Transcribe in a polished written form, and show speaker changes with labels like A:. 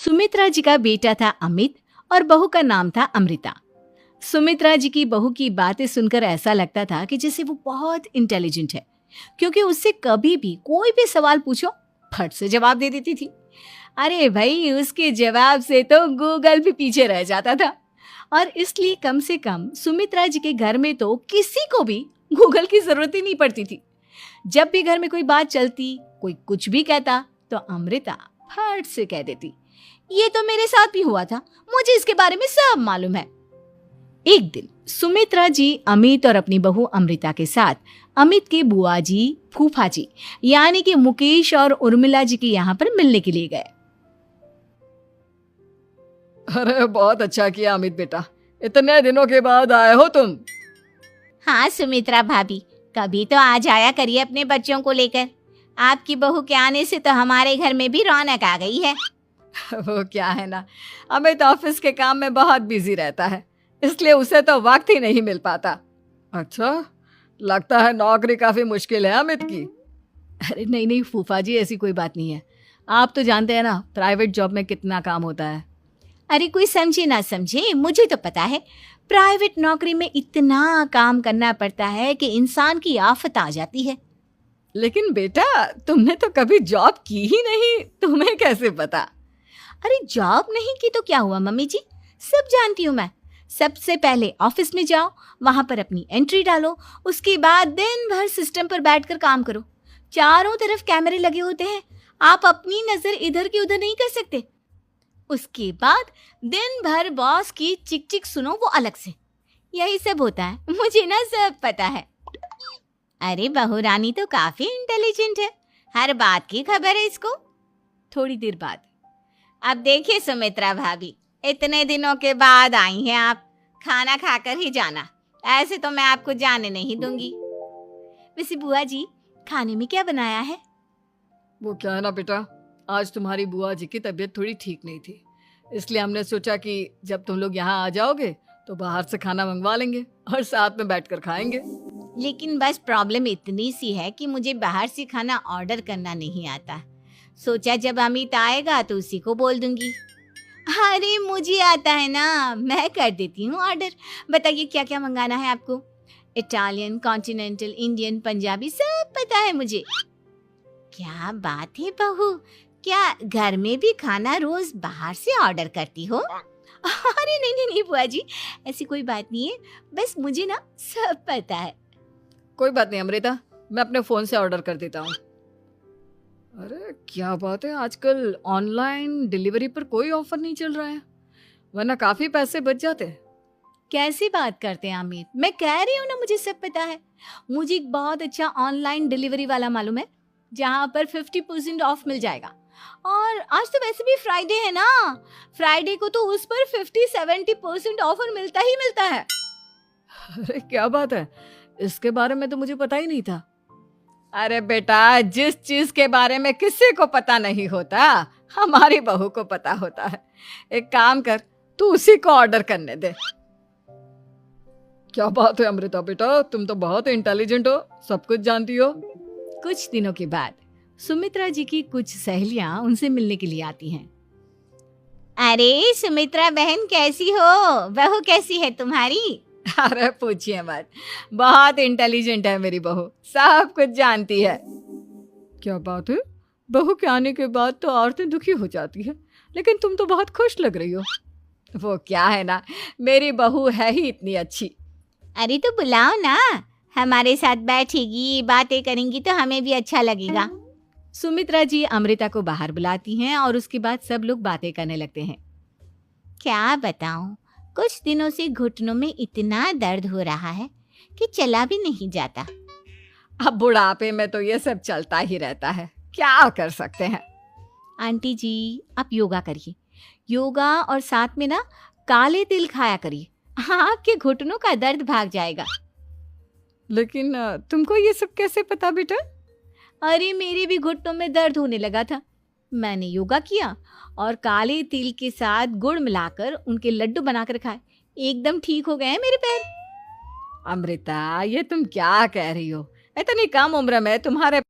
A: सुमित्रा जी का बेटा था अमित और बहू का नाम था अमृता। सुमित्रा जी की बहू की बातें सुनकर ऐसा लगता था कि जैसे वो बहुत इंटेलिजेंट है, क्योंकि उससे कभी भी कोई भी सवाल पूछो फट से जवाब दे देती थी। अरे भाई, उसके जवाब से तो गूगल भी पीछे रह जाता था। और इसलिए कम से कम सुमित्रा जी के घर में तो किसी को भी गूगल की जरूरत ही नहीं पड़ती थी। जब भी घर में कोई बात चलती, कोई कुछ भी कहता, तो अमृता फट से कह देती, ये तो मेरे साथ भी हुआ था, मुझे इसके बारे में सब मालूम है। एक दिन सुमित्रा जी अमित और अपनी बहू अमृता के साथ अमित के बुआ जी, फूफा जी यानी कि मुकेश और उर्मिला जी के यहाँ पर मिलने के लिए गए।
B: अरे बहुत अच्छा किया अमित बेटा, इतने दिनों के बाद आए हो तुम।
C: हाँ सुमित्रा भाभी, कभी तो आ जाया करिए अपने बच्चों को लेकर। आपकी बहू के आने से तो हमारे घर में भी रौनक आ गई है।
B: वो क्या है ना, अमित ऑफिस के काम में बहुत बिजी रहता है, इसलिए उसे तो वक्त ही नहीं मिल पाता। अच्छा, लगता है नौकरी काफी मुश्किल है अमित की।
A: अरे नहीं नहीं फूफा जी, ऐसी कोई बात नहीं है। आप तो जानते हैं ना प्राइवेट जॉब में कितना काम होता है।
C: अरे कोई समझे ना समझे, मुझे तो पता है प्राइवेट नौकरी में इतना काम करना पड़ता है कि इंसान की आफत आ जाती है।
B: लेकिन बेटा, तुमने तो कभी जॉब की ही नहीं, तुम्हें कैसे पता?
C: अरे जॉब नहीं की तो क्या हुआ मम्मी जी, सब जानती हूँ मैं। सबसे पहले ऑफिस में जाओ, वहां पर अपनी एंट्री डालो, उसके बाद दिन भर सिस्टम पर बैठकर काम करो। चारों तरफ कैमरे लगे होते हैं, आप अपनी नजर इधर की उधर नहीं कर सकते। उसके बाद दिन भर बॉस की चिक चिक सुनो, वो अलग से। यही सब होता है, मुझे ना सब पता है। अरे बहू रानी तो काफी इंटेलिजेंट है, हर बात की खबर है इसको।
A: थोड़ी देर बाद,
C: अब देखिए सुमित्रा भाभी, इतने दिनों के बाद आई हैं आप, खाना खाकर ही जाना, ऐसे तो मैं आपको जाने नहीं दूंगी।
A: वैसे बुआ जी, खाने में क्या बनाया है?
B: वो क्या है ना बेटा, आज तुम्हारी बुआ जी की तबीयत थोड़ी ठीक नहीं थी, इसलिए हमने सोचा कि जब तुम लोग यहाँ आ जाओगे तो बाहर से खाना मंगवा लेंगे और साथ में बैठकर खाएंगे।
C: लेकिन बस प्रॉब्लम इतनी सी है कि मुझे बाहर से खाना ऑर्डर करना नहीं आता। सोचा जब अमित आएगा तो उसी को बोल दूंगी। अरे मुझे आता है ना, मैं कर देती हूँ ऑर्डर। बताइए क्या क्या मंगाना है आपको? इटालियन, कॉन्टिनेंटल, इंडियन, पंजाबी, सब पता है मुझे। क्या बात है बहू, क्या घर में भी खाना रोज बाहर से ऑर्डर करती हो?
A: अरे नहीं नहीं नहीं बुआ जी, ऐसी कोई बात नहीं है, बस मुझे ना सब पता है।
B: कोई बात नहीं अमृता, मैं अपने फोन से ऑर्डर कर देता हूँ। अरे क्या बात है, आजकल ऑनलाइन डिलीवरी पर कोई ऑफर नहीं चल रहा है, वरना काफी पैसे बच जाते।
A: कैसी बात करते हैं अमित, मैं कह रही हूँ ना मुझे सब पता है। मुझे एक बहुत अच्छा ऑनलाइन डिलीवरी वाला मालूम है, जहाँ पर 50% ऑफ मिल जाएगा। और आज तो वैसे भी फ्राइडे है ना, फ्राइडे को तो उस पर 50-70% ऑफर मिलता ही मिलता है।
B: अरे क्या बात है, इसके बारे में तो मुझे पता ही नहीं था। अरे बेटा, जिस चीज के बारे में किसी को पता नहीं होता, हमारी बहू को पता होता है। एक काम कर, तू उसी को ऑर्डर करने दे। क्या बात है अमृता बेटा, तुम तो बहुत इंटेलिजेंट हो, सब कुछ जानती हो।
A: कुछ दिनों के बाद सुमित्रा जी की कुछ सहेलियां उनसे मिलने के लिए आती हैं।
C: अरे सुमित्रा बहन कैसी हो, बहू कैसी है तुम्हारी?
B: अरे पूछिए मत, बहुत इंटेलिजेंट है मेरी बहू, सब कुछ जानती है। क्या बात है, बहू के आने के बाद तो औरतें दुखी हो जाती है, लेकिन तुम तो बहुत खुश लग रही हो। वो क्या है ना, मेरी बहू है ही इतनी अच्छी।
C: अरे तो बुलाओ ना, हमारे साथ बैठेगी, बातें करेंगी तो हमें भी अच्छा लगेगा।
A: सुमित्रा जी अमृता को बाहर बुलाती हैं और उसके बाद सब लोग बातें करने लगते हैं।
C: क्या बताऊं, कुछ दिनों से घुटनों में इतना दर्द हो रहा है कि चला भी नहीं जाता।
B: अब बुढ़ापे में तो ये सब चलता ही रहता है, क्या कर सकते हैं।
A: आंटी जी, आप योगा करिए, योगा और साथ में ना काले तिल खाया करिए, आपके घुटनों का दर्द भाग जाएगा।
B: लेकिन तुमको ये सब कैसे पता बेटा?
A: अरे मेरे भी घुटनों में दर्द होने लगा था, मैंने योगा किया और काले तिल के साथ गुड़ मिलाकर उनके लड्डू बनाकर खाए, एकदम ठीक हो गए हैं मेरे पैर।
B: अमृता, ये तुम क्या कह रही हो, इतनी कम उम्र में तुम्हारे